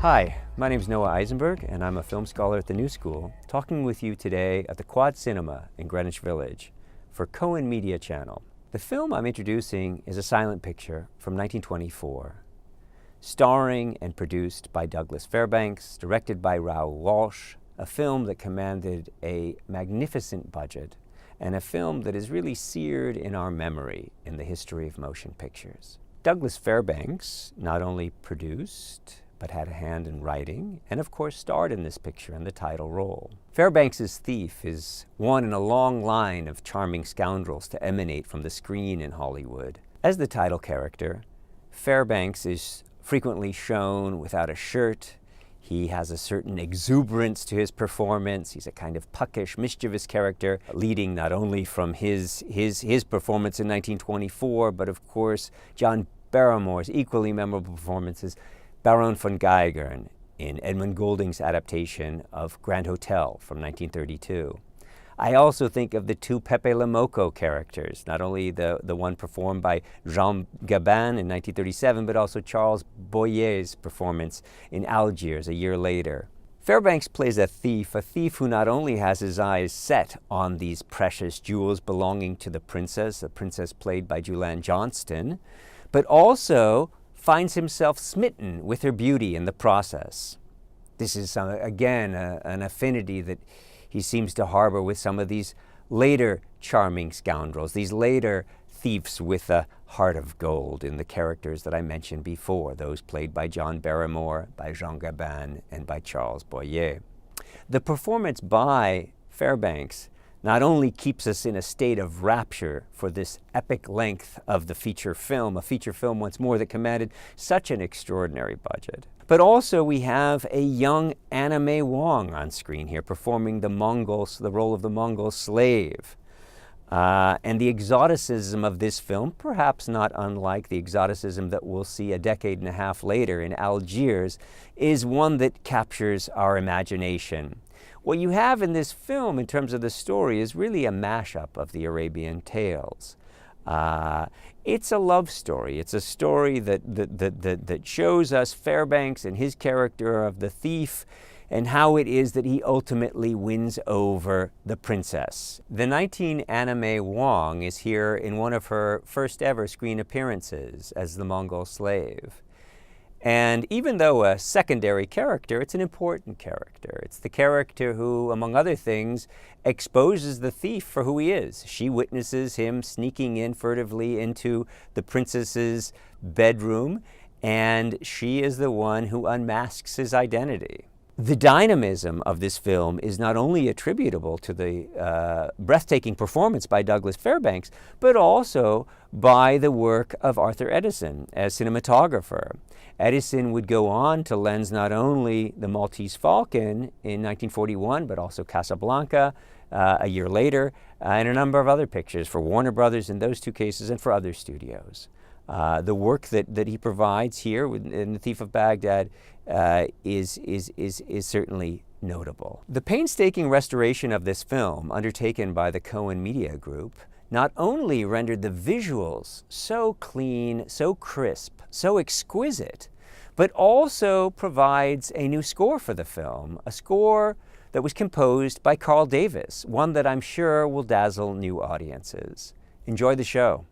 Hi, my name is Noah Isenberg, and I'm a film scholar at the New School, talking with you today at the Quad Cinema in Greenwich Village for Cohen Media Channel. The film I'm introducing is a silent picture from 1924, starring and produced by Douglas Fairbanks, directed by Raoul Walsh, a film that commanded a magnificent budget, and a film that is really seared in our memory in the history of motion pictures. Douglas Fairbanks not only produced, but had a hand in writing, and of course starred in this picture in the title role. Fairbanks's Thief is one in a long line of charming scoundrels to emanate from the screen in Hollywood. As the title character, Fairbanks is frequently shown without a shirt. He has a certain exuberance to his performance. He's a kind of puckish, mischievous character, leading not only from his performance in 1924, but of course John Barrymore's equally memorable performances, Baron von Geigern in Edmund Goulding's adaptation of Grand Hotel from 1932. I also think of the two Pepe Le Moko characters, not only the one performed by Jean Gabin in 1937, but also Charles Boyer's performance in Algiers a year later. Fairbanks plays a thief who not only has his eyes set on these precious jewels belonging to the princess played by Julianne Johnston, but also finds himself smitten with her beauty in the process. This is, again, an affinity that he seems to harbor with some of these later charming scoundrels, these later thieves with a heart of gold in the characters that I mentioned before, those played by John Barrymore, by Jean Gabin, and by Charles Boyer. The performance by Fairbanks not only keeps us in a state of rapture for this epic length of the feature film, a feature film once more that commanded such an extraordinary budget, but also we have a young Anna May Wong on screen here performing the role of the Mongol slave. And the exoticism of this film, perhaps not unlike the exoticism that we'll see a decade and a half later in Algiers, is one that captures our imagination. What you have in this film in terms of the story is really a mashup of the Arabian tales. It's a love story. It's a story that shows us Fairbanks and his character of the thief and how it is that he ultimately wins over the princess. The 19 Anna May Wong is here in one of her first ever screen appearances as the Mongol slave. And even though a secondary character, it's an important character. It's the character who, among other things, exposes the thief for who he is. She witnesses him sneaking in furtively into the princess's bedroom, and she is the one who unmasks his identity. The dynamism of this film is not only attributable to the breathtaking performance by Douglas Fairbanks, but also by the work of Arthur Edison as cinematographer. Edison would go on to lens not only The Maltese Falcon in 1941, but also Casablanca a year later, and a number of other pictures for Warner Brothers in those two cases and for other studios. The work that he provides here in The Thief of Baghdad is certainly notable. The painstaking restoration of this film undertaken by the Cohen Media Group not only rendered the visuals so clean, so crisp, so exquisite, but also provides a new score for the film, a score that was composed by Carl Davis, one that I'm sure will dazzle new audiences. Enjoy the show.